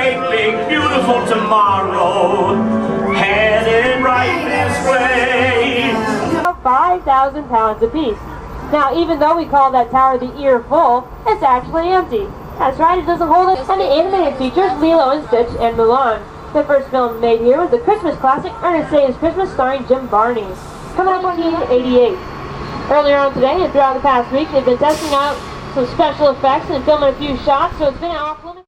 great big beautiful tomorrow, headed right this way. 5,000 pounds apiece. Now, even though we call that tower the ear full, it's actually empty. That's right, it doesn't hold it. And the animated features Lilo and Stitch and Mulan. The first film made here was the Christmas classic Ernest Saves Christmas, starring Jim Varney, coming up on 1988. Earlier on today and throughout the past week, they've been testing out some special effects and filming a few shots, so it's been off-limits.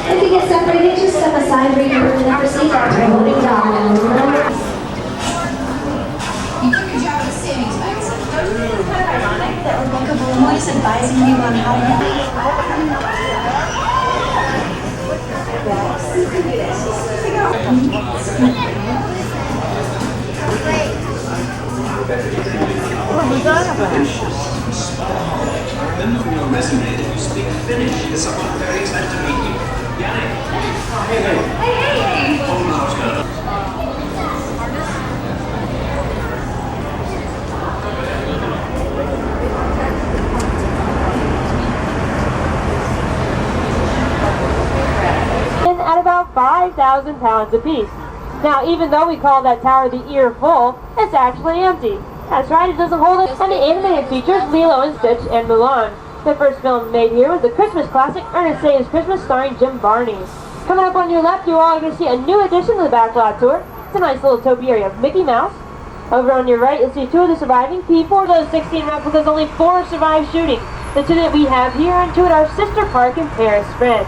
If you get separated, just step aside where you can proceed after holding down. You took your job at a savings bank, so don't you think it's kind of ironic that Rebecca Balloon is advising you on how your resume that you speak Finnish is someone very excited to meet you. Yannick. Hey. At about 5,000 pounds apiece. Now, even though we call that tower the ear full, it's actually empty. That's right, it doesn't hold it. And the animated features Lilo and Stitch and Mulan. The first film made here was the Christmas classic Ernest Saves Christmas, starring Jim Varney. Coming up on your left, you all are going to see a new addition to the Backlot tour. It's a nice little topiary of Mickey Mouse. Over on your right, you'll see two of the surviving P4. Those 16 replicas, only 4 survived shooting. The 2 that we have here and 2 at our sister park in Paris, France.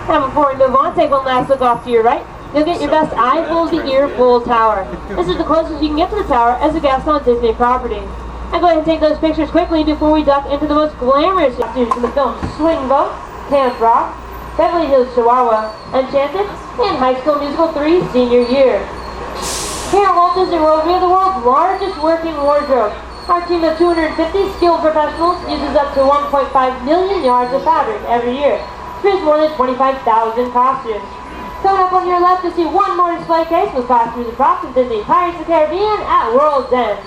Now before we move on, take one last look off to your right. You'll get your best eyeful of the earful tower. This is the closest you can get to the tower as a guest on Disney property. Now go ahead and take those pictures quickly before we duck into the most glamorous costumes in the film: Swing Vote, Camp Rock, Beverly Hills Chihuahua, Enchanted, and High School Musical 3 senior year. Here at Walt Disney World, we have the world's largest working wardrobe. Our team of 250 skilled professionals uses up to 1.5 million yards of fabric every year to produce more than 25,000 costumes. Coming up on your left, you'll see one more display case with costumes and props of Disney Pirates of the Caribbean at World's End.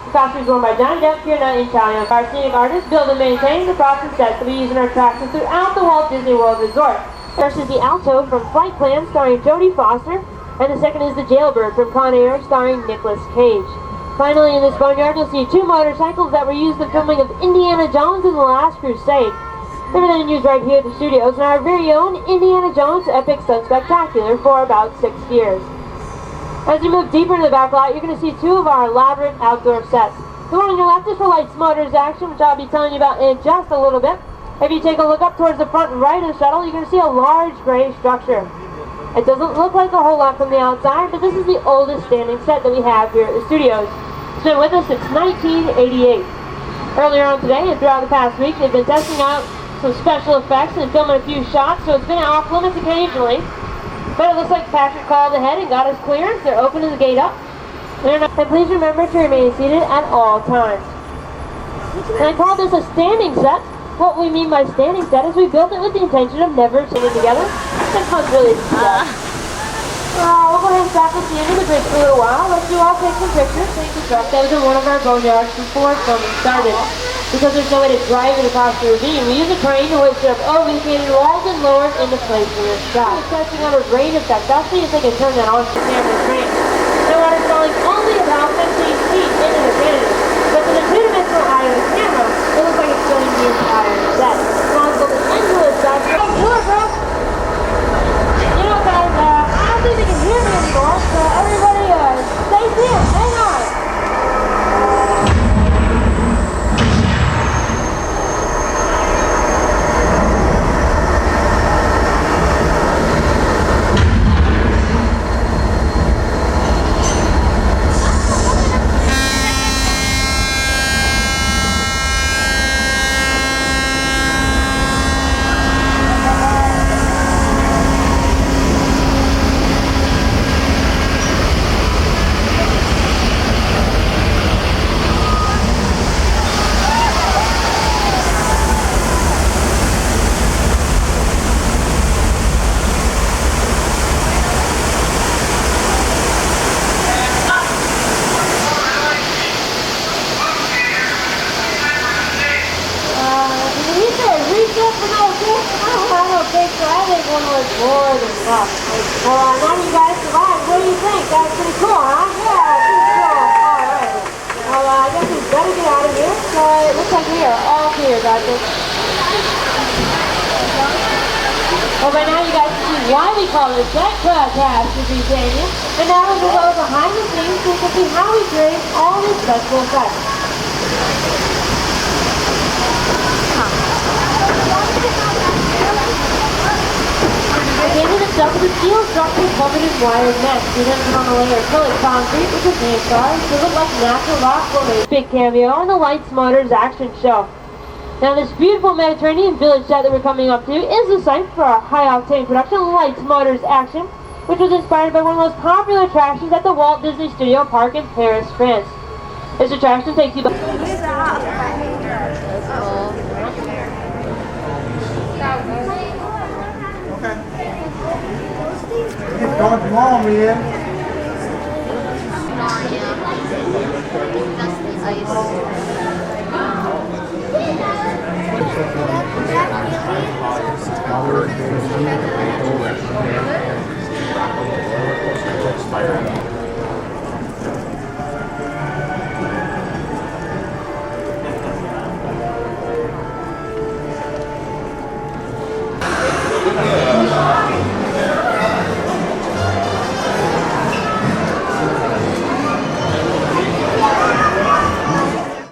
The costumes worn by Johnny Depp, Fiona, and Italian. Our scenic artists build and maintain the props and sets that we use in our attractions throughout the Walt Disney World Resort. First is the Alto from Flight Plan, starring Jodie Foster, and the second is the Jailbird from Con Air, starring Nicolas Cage. Finally, in this boneyard, you'll see two motorcycles that were used in the filming of Indiana Jones and the Last Crusade. They were then used right here at the studios in our very own Indiana Jones Epic Stunt Spectacular for about 6 years. As you move deeper into the back lot, you're going to see two of our elaborate outdoor sets. The one on your left is for Lights Motors action, which I'll be telling you about in just a little bit. If you take a look up towards the front right of the shuttle, you're going to see a large gray structure. It doesn't look like a whole lot from the outside, but this is the oldest standing set that we have here at the studios. It's been with us since 1988. Earlier on today and throughout the past week, they've been testing out some special effects and filming a few shots, so it's been off limits occasionally. But it looks like Patrick called ahead and got his clearance. They're opening the gate up. And please remember to remain seated at all times. And I call this a standing set. What we mean by standing set is we built it with the intention of never sitting together. It's fun really to see that. We'll go ahead and stop at the end of the bridge for a little while. Let's all take some pictures. Take the truck that was in one of our boneyards before filming started. Because there's no way to drive it across the ravine, we use a crane to hoist it up over the canyon walls and lower it into place in the sky. We're testing out a rain effect. I'll see if they can turn that on to the camera crane. The water's falling only about 15 feet into the canyon. But to the two-dimensional eye of the camera, it looks like it's filling the entire set. Now let's go into the shot. Oh, look, bro! You know, guys, I don't think they can hear me anymore, so everybody, stay still, hang on. More than enough. Well, now you guys survived. What do you think? That's pretty cool, huh? Yeah, pretty cool. Alright. Well, I guess we better get out of here. So it looks like we are all clear, guys. Well, by now you guys can see why we call this that crash to be Canyon. And now we'll go behind the scenes so you can see how we create all these special effects. The canyon itself is a steel structure covered in wired mesh. We then put on a layer of acrylic concrete, which is hand carved, to look like natural rock formation. Big cameo on the Lights Motors action show. Now this beautiful Mediterranean village set that we're coming up to is the site for our high-octane production, Lights Motors Action, which was inspired by one of the most popular attractions at the Walt Disney Studio Park in Paris, France. This attraction takes you by... Don't long, man. Ice.